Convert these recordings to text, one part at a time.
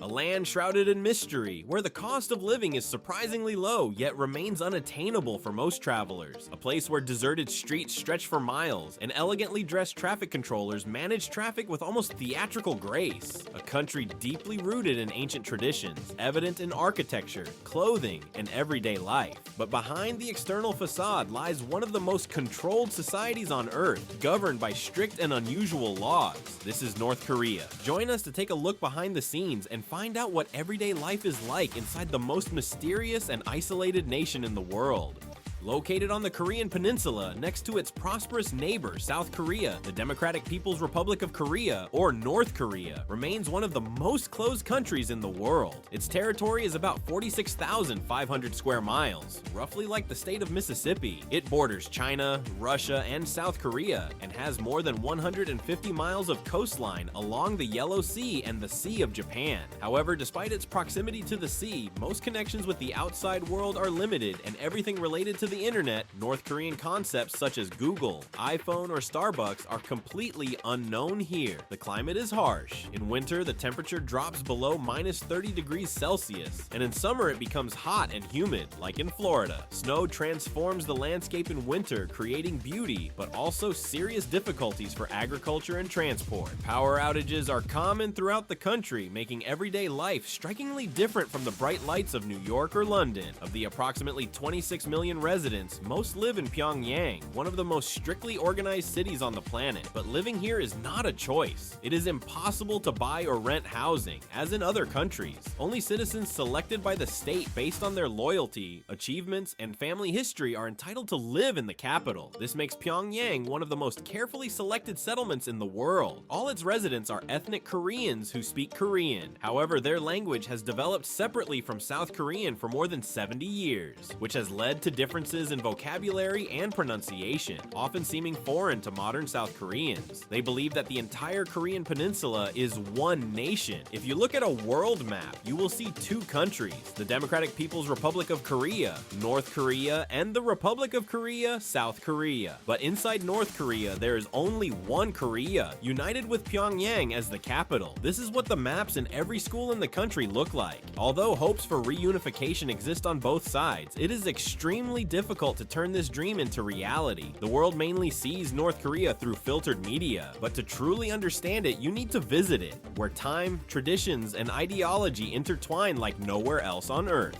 a land shrouded in mystery, where the cost of living is surprisingly low yet remains unattainable for most travelers, a place where deserted streets stretch for miles and elegantly dressed traffic controllers manage traffic with almost theatrical grace, a country deeply rooted in ancient traditions, evident in architecture, clothing, and everyday life. But behind the external facade lies one of the most controlled societies on Earth, governed by strict and unusual laws. This is North Korea. Join us to take a look behind the scenes and find out what everyday life is like inside the most mysterious and isolated nation in the world. Located on the Korean peninsula next to its prosperous neighbor, South Korea, the Democratic People's Republic of Korea, or North Korea, remains one of the most closed countries in the world. Its territory is about 46,500 square miles, roughly like the state of Mississippi. It borders China, Russia, and South Korea, and has more than 150 miles of coastline along the Yellow Sea and the Sea of Japan. However, despite its proximity to the sea, most connections with the outside world are limited, and everything related to the internet, North Korean concepts such as Google, iPhone, or Starbucks are completely unknown here. The climate is harsh. In winter, the temperature drops below minus 30 degrees Celsius, and in summer it becomes hot and humid, like in Florida. Snow transforms the landscape in winter, creating beauty, but also serious difficulties for agriculture and transport. Power outages are common throughout the country, making everyday life strikingly different from the bright lights of New York or London. Of the approximately 26 million residents, most live in Pyongyang, one of the most strictly organized cities on the planet. But living here is not a choice. It is impossible to buy or rent housing, as in other countries. Only citizens selected by the state based on their loyalty, achievements, and family history are entitled to live in the capital. This makes Pyongyang one of the most carefully selected settlements in the world. All its residents are ethnic Koreans who speak Korean. However, their language has developed separately from South Korean for more than 70 years, which has led to differences in vocabulary and pronunciation, often seeming foreign to modern South Koreans. They believe that the entire Korean peninsula is one nation. If you look at a world map, you will see two countries, the Democratic People's Republic of Korea, North Korea, and the Republic of Korea, South Korea. But inside North Korea, there is only one Korea, united with Pyongyang as the capital. This is what the maps in every school in the country look like. Although hopes for reunification exist on both sides, it is extremely difficult to turn this dream into reality. The world mainly sees North Korea through filtered media, but to truly understand it, you need to visit it, where time, traditions, and ideology intertwine like nowhere else on Earth.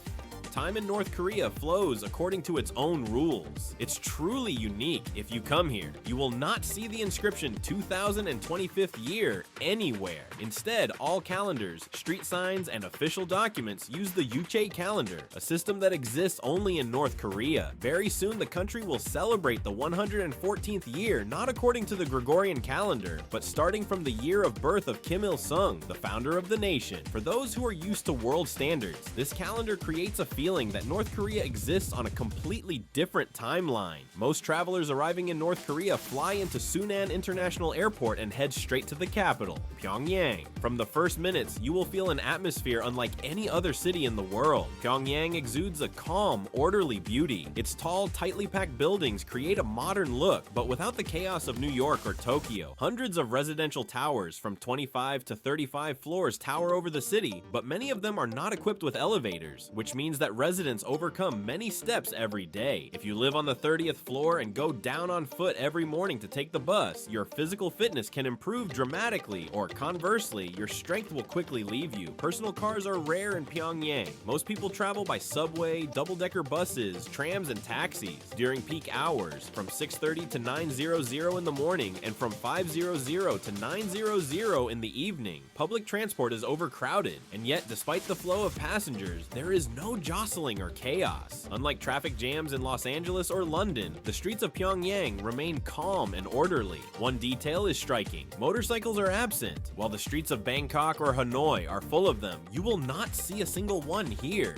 Time in North Korea flows according to its own rules. It's truly unique. If you come here, you will not see the inscription 2025th year anywhere. Instead, all calendars, street signs, and official documents use the Yuche calendar, a system that exists only in North Korea. Very soon, the country will celebrate the 114th year, not according to the Gregorian calendar, but starting from the year of birth of Kim Il-sung, the founder of the nation. For those who are used to world standards, this calendar creates a feeling that North Korea exists on a completely different timeline. Most travelers arriving in North Korea fly into Sunan International Airport and head straight to the capital, Pyongyang. From the first minutes, you will feel an atmosphere unlike any other city in the world. Pyongyang exudes a calm, orderly beauty. Its tall, tightly packed buildings create a modern look, but without the chaos of New York or Tokyo. Hundreds of residential towers from 25 to 35 floors tower over the city, but many of them are not equipped with elevators, which means that residents overcome many steps every day. If you live on the 30th floor and go down on foot every morning to take the bus, your physical fitness can improve dramatically, or conversely, your strength will quickly leave you. Personal cars are rare in Pyongyang. Most people travel by subway, double-decker buses, trams, and taxis during peak hours from 6:30 to 9:00 in the morning and from 5:00 to 9:00 in the evening. Public transport is overcrowded, and yet despite the flow of passengers, there is no jostling or chaos. Unlike traffic jams in Los Angeles or London, the streets of Pyongyang remain calm and orderly. One detail is striking. Motorcycles are absent. While the streets of Bangkok or Hanoi are full of them, you will not see a single one here.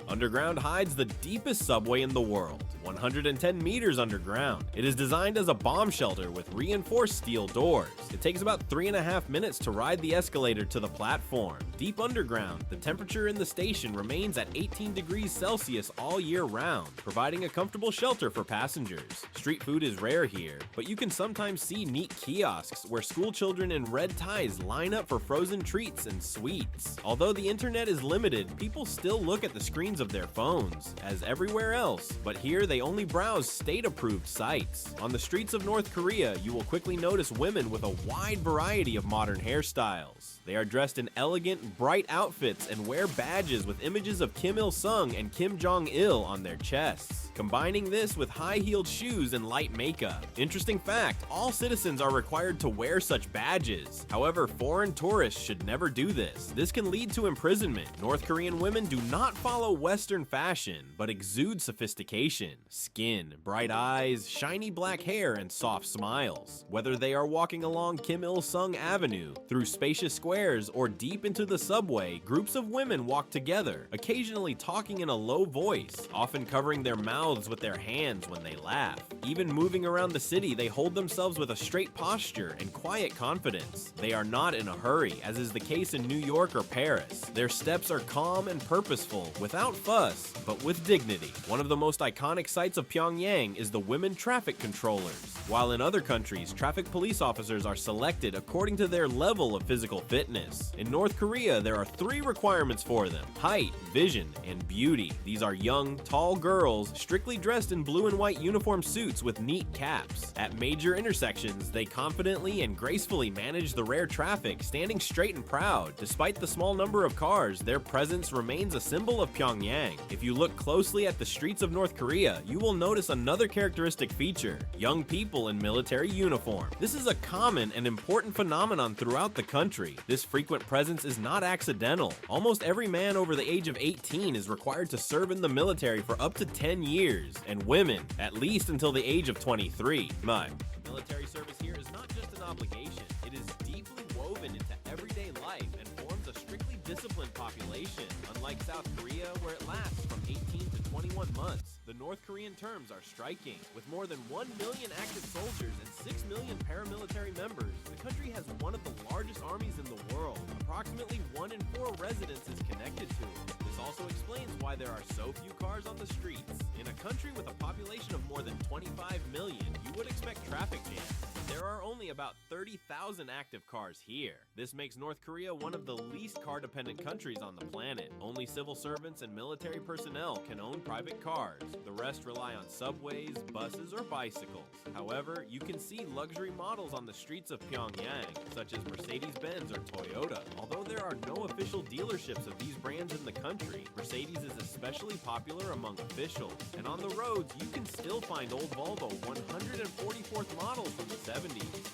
Underground hides the deepest subway in the world, 110 meters underground. It is designed as a bomb shelter with reinforced steel doors. It takes about 3.5 minutes to ride the escalator to the platform. Deep underground, the temperature in the station remains at 18 degrees Celsius all year round, providing a comfortable shelter for passengers. Street food is rare here, but you can sometimes see neat kiosks where school children in red ties line up for frozen treats and sweets. Although the internet is limited, people still look at the screens of their phones, as everywhere else, but here they only browse state-approved sites. On the streets of North Korea, you will quickly notice women with a wide variety of modern hairstyles. They are dressed in elegant, bright outfits and wear badges with images of Kim Il-sung and Kim Jong-il on their chests, combining this with high-heeled shoes and light makeup. Interesting fact, all citizens are required to wear such badges. However, foreign tourists should never do this. This can lead to imprisonment. North Korean women do not follow Western fashion, but exude sophistication. Skin, bright eyes, shiny black hair, and soft smiles. Whether they are walking along Kim Il-sung Avenue, through spacious squares, or deep into the subway, groups of women walk together, occasionally talking in a low voice, often covering their mouths with their hands when they laugh. Even moving around the city, they hold themselves with a straight posture and quiet confidence. They are not in a hurry, as is the case in New York or Paris. Their steps are calm and purposeful, without fuss, but with dignity. One of the most iconic sights of Pyongyang is the women traffic controllers. While in other countries, traffic police officers are selected according to their level of physical fitness. In North Korea, there are 3 requirements for them: height, vision, and beauty. These are young, tall girls, strictly dressed in blue and white uniform suits with neat caps. At major intersections, they confidently and gracefully manage the rare traffic, standing straight and proud. Despite the small number of cars, their presence remains a symbol of Pyongyang. If you look closely at the streets of North Korea, you will notice another characteristic feature: young people in military uniform. This is a common and important phenomenon throughout the country. This frequent presence is not accidental. Almost every man over the age of 18 is required to serve in the military for up to 10 years, and women at least until the age of 23. But military service here is not just an obligation, it is deeply woven into everyday life and forms a strictly disciplined population. Unlike South Korea, where it lasts from 18 to 21 months, the North Korean terms are striking. With more than 1 million active soldiers and 6 million paramilitary members, the country has one of the largest armies in the world. Approximately 1 in 4 residents is connected to it. This also explains why there are so few cars on the streets. In a country with a population of more than 25 million, you would expect traffic jams. There are only about 30,000 active cars here. This makes North Korea one of the least car-dependent countries on the planet. Only civil servants and military personnel can own private cars. The rest rely on subways, buses, or bicycles. However, you can see luxury models on the streets of Pyongyang, such as Mercedes-Benz or Toyota. Although there are no official dealerships of these brands in the country, Mercedes is especially popular among officials. And on the roads, you can still find old Volvo 144th models from the 70s.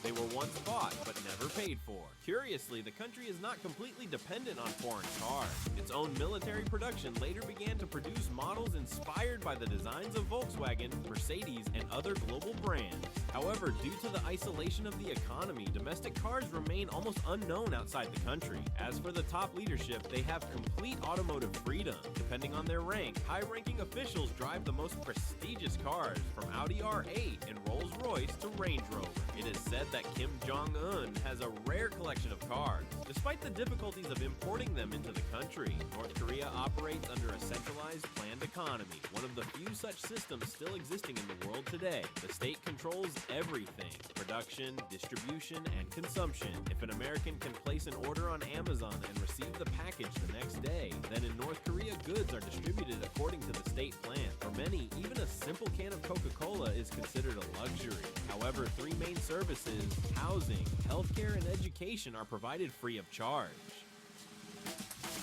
They were once bought, but never paid for. Curiously, the country is not completely dependent on foreign cars. Its own military production later began to produce models inspired by the designs of Volkswagen, Mercedes, and other global brands. However, due to the isolation of the economy, domestic cars remain almost unknown outside the country. As for the top leadership, they have complete automotive freedom. Depending on their rank, high-ranking officials drive the most prestigious cars, from Audi R8 and Rolls-Royce to Range Rover. It is said that Kim Jong-un has a rare collection of cars. Despite the difficulties of importing them into the country, North Korea operates under a centralized planned economy, one of the few such systems still existing in the world today. The state controls everything: production, distribution, and consumption. If an American can place an order on Amazon and receive the package the next day, then in North Korea, goods are distributed according to the state plan. For many, even a simple can of Coca-Cola is considered a luxury. However, 3 main services, housing, healthcare, and education are provided free of charge.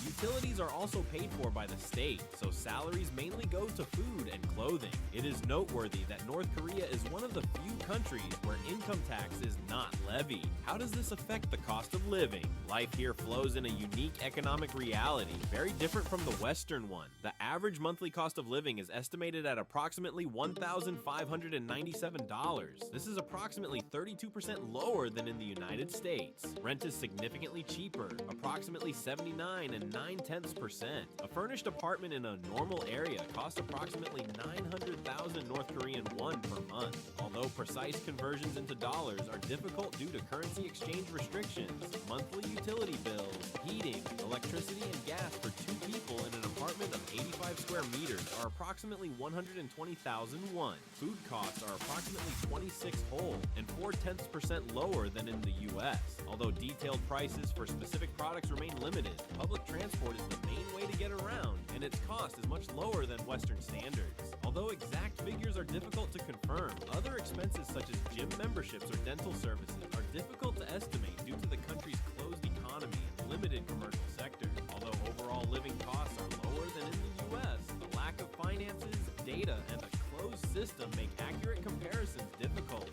Utilities are also paid for by the state, so salaries mainly go to food and clothing. It is noteworthy that North Korea is one of the few countries where income tax is not levied. How does this affect the cost of living? Life here flows in a unique economic reality, very different from the Western one. The average monthly cost of living is estimated at approximately $1,597. This is approximately 32% lower than in the United States. Rent is significantly cheaper, approximately 79 and 9/10%. A furnished apartment in a normal area costs approximately 900,000 North Korean won per month. Although precise conversions into dollars are difficult due to currency exchange restrictions, monthly utility bills, heating, electricity, and gas for 2 people in an apartment of 85 square meters are approximately 120,000 won. Food costs are approximately 26 whole and 0.4% lower than in the US. Although detailed prices for specific products remain limited, public transport is the main way to get around, and its cost is much lower than Western standards. Although exact figures are difficult to confirm, other expenses such as gym memberships or dental services are difficult to estimate due to the country's closed economy and limited commercial sector. Although overall living costs are lower than in the US, the lack of finances, data, and a closed system make accurate comparisons difficult.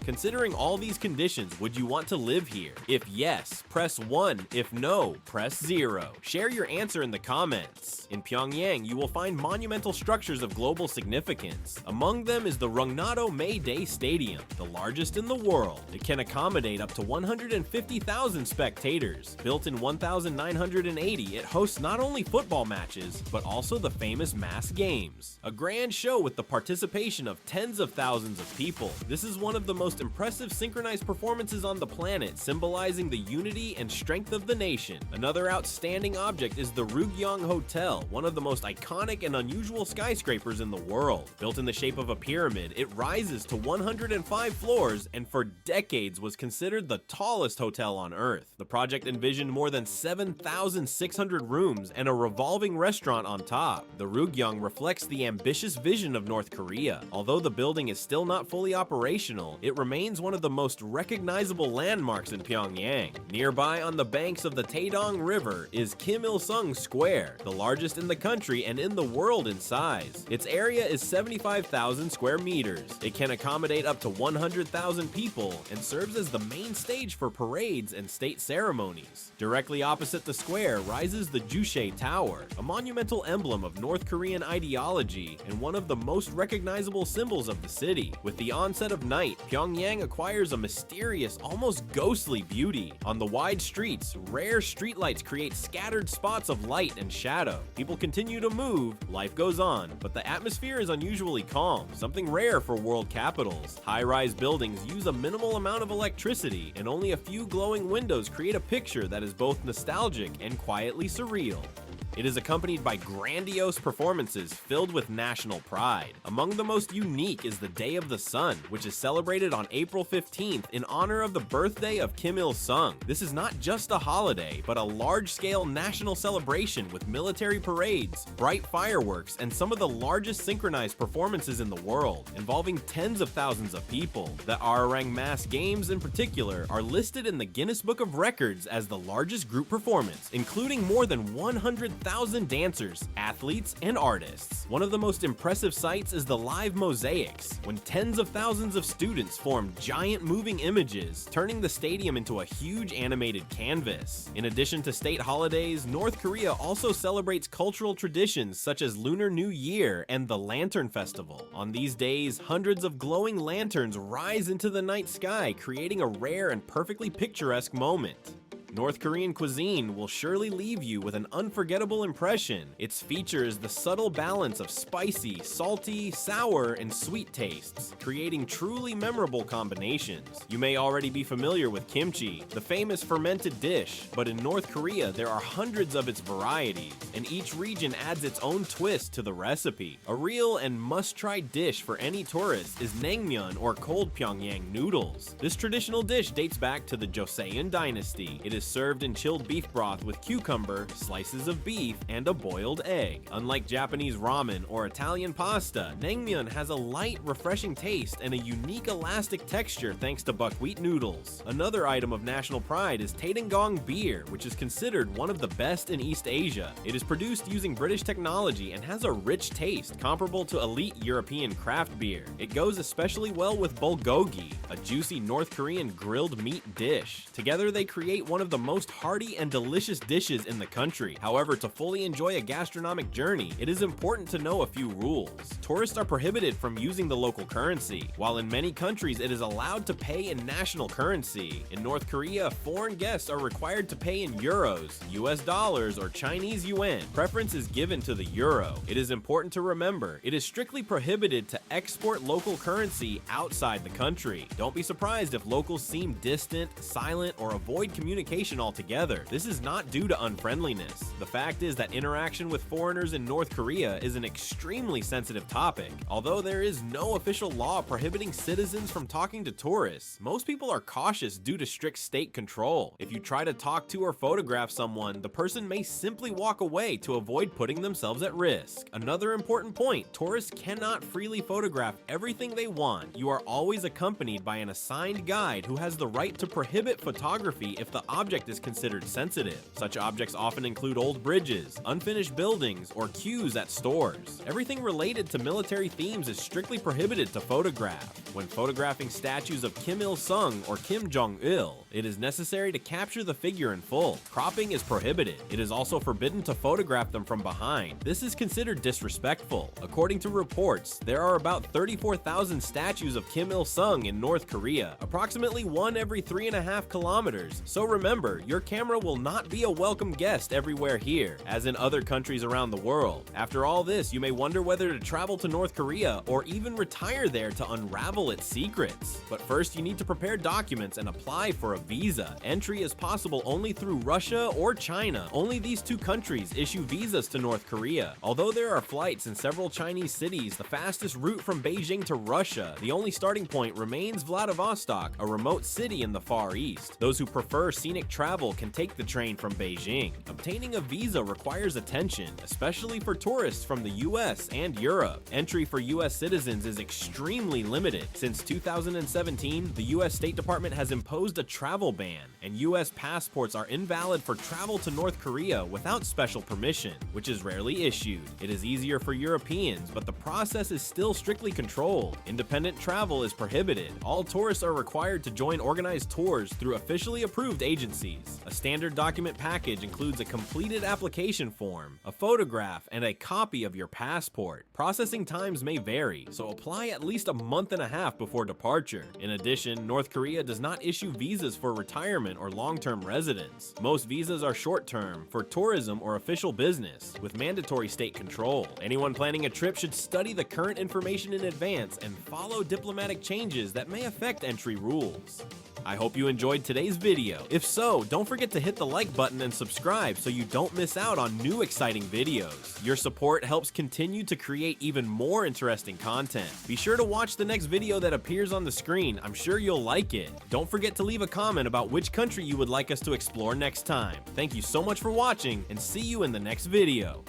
Considering all these conditions, would you want to live here? If yes, press 1. If no, press 0. Share your answer in the comments. In Pyongyang, you will find monumental structures of global significance. Among them is the Rungnado May Day Stadium, the largest in the world. It can accommodate up to 150,000 spectators. Built in 1980, it hosts not only football matches, but also the famous mass games. A grand show with the participation of tens of thousands of people. This is one of the most impressive synchronized performances on the planet, symbolizing the unity and strength of the nation. Another outstanding object is the Rugyong Hotel, one of the most iconic and unusual skyscrapers in the world. Built in the shape of a pyramid, it rises to 105 floors and for decades was considered the tallest hotel on Earth. The project envisioned more than 7,600 rooms and a revolving restaurant on top. The Rugyong reflects the ambitious vision of North Korea. Although the building is still not fully operational, it remains one of the most recognizable landmarks in Pyongyang. Nearby on the banks of the Taedong River is Kim Il-sung Square, the largest in the country and in the world in size. Its area is 75,000 square meters. It can accommodate up to 100,000 people and serves as the main stage for parades and state ceremonies. Directly opposite the square rises the Juche Tower, a monumental emblem of North Korean ideology and one of the most recognizable symbols of the city. With the onset of night, Pyongyang acquires a mysterious, almost ghostly beauty. On the wide streets, rare streetlights create scattered spots of light and shadow. People continue to move, life goes on, but the atmosphere is unusually calm, something rare for world capitals. High-rise buildings use a minimal amount of electricity, and only a few glowing windows create a picture that is both nostalgic and quietly surreal. It is accompanied by grandiose performances filled with national pride. Among the most unique is the Day of the Sun, which is celebrated on April 15th in honor of the birthday of Kim Il-sung. This is not just a holiday, but a large-scale national celebration with military parades, bright fireworks, and some of the largest synchronized performances in the world, involving tens of thousands of people. The Arirang Mass Games in particular are listed in the Guinness Book of Records as the largest group performance, including more than 100,000 dancers, athletes, and artists. One of the most impressive sights is the live mosaics, when tens of thousands of students form giant moving images, turning the stadium into a huge animated canvas. In addition to state holidays, North Korea also celebrates cultural traditions such as Lunar New Year and the Lantern Festival. On these days, hundreds of glowing lanterns rise into the night sky, creating a rare and perfectly picturesque moment. North Korean cuisine will surely leave you with an unforgettable impression. Its features the subtle balance of spicy, salty, sour, and sweet tastes, creating truly memorable combinations. You may already be familiar with kimchi, the famous fermented dish, but in North Korea there are hundreds of its varieties, and each region adds its own twist to the recipe. A real and must-try dish for any tourist is naengmyeon, or cold Pyongyang noodles. This traditional dish dates back to the Joseon dynasty. It is served in chilled beef broth with cucumber, slices of beef, and a boiled egg. Unlike Japanese ramen or Italian pasta, naengmyeon has a light, refreshing taste and a unique elastic texture thanks to buckwheat noodles. Another item of national pride is Taedonggang beer, which is considered one of the best in East Asia. It is produced using British technology and has a rich taste, comparable to elite European craft beer. It goes especially well with bulgogi, a juicy North Korean grilled meat dish. Together they create one of of the most hearty and delicious dishes in the country. However, to fully enjoy a gastronomic journey, it is important to know a few rules. Tourists are prohibited from using the local currency. While in many countries it is allowed to pay in national currency, in North Korea, foreign guests are required to pay in euros, US dollars, or Chinese yuan. Preference is given to the euro. It is important to remember, it is strictly prohibited to export local currency outside the country. Don't be surprised if locals seem distant, silent, or avoid communication altogether. This is not due to unfriendliness. The fact is that interaction with foreigners in North Korea is an extremely sensitive topic. Although there is no official law prohibiting citizens from talking to tourists, most people are cautious due to strict state control. If you try to talk to or photograph someone, the person may simply walk away to avoid putting themselves at risk. Another important point, tourists cannot freely photograph everything they want. You are always accompanied by an assigned guide who has the right to prohibit photography if the object is considered sensitive. Such objects often include old bridges, unfinished buildings, or queues at stores. Everything related to military themes is strictly prohibited to photograph. When photographing statues of Kim Il-sung or Kim Jong-il, it is necessary to capture the figure in full. Cropping is prohibited. It is also forbidden to photograph them from behind. This is considered disrespectful. According to reports, there are about 34,000 statues of Kim Il-sung in North Korea, approximately one every 3.5 kilometers. So remember, your camera will not be a welcome guest everywhere here, as in other countries around the world. After all this, you may wonder whether to travel to North Korea or even retire there to unravel its secrets. But first, you need to prepare documents and apply for a visa. Entry is possible only through Russia or China. Only these two countries issue visas to North Korea. Although there are flights in several Chinese cities, the fastest route from Beijing to Russia, the only starting point remains Vladivostok, a remote city in the Far East. Those who prefer scenic travel can take the train from Beijing. Obtaining a visa requires attention, especially for tourists from the US and Europe. Entry for US citizens is extremely limited. Since 2017, the US State Department has imposed a travel ban, and US passports are invalid for travel to North Korea without special permission, which is rarely issued. It is easier for Europeans, but the process is still strictly controlled. Independent travel is prohibited. All tourists are required to join organized tours through officially approved agencies. A standard document package includes a completed application form, a photograph, and a copy of your passport. Processing times may vary, so apply at least a month and a half before departure. In addition, North Korea does not issue visas for retirement or long-term residence. Most visas are short-term, for tourism or official business, with mandatory state control. Anyone planning a trip should study the current information in advance and follow diplomatic changes that may affect entry rules. I hope you enjoyed today's video. If so, don't forget to hit the like button and subscribe so you don't miss out on new exciting videos. Your support helps continue to create even more interesting content. Be sure to watch the next video that appears on the screen. I'm sure you'll like it. Don't forget to leave a comment about which country you would like us to explore next time. Thank you so much for watching, and see you in the next video.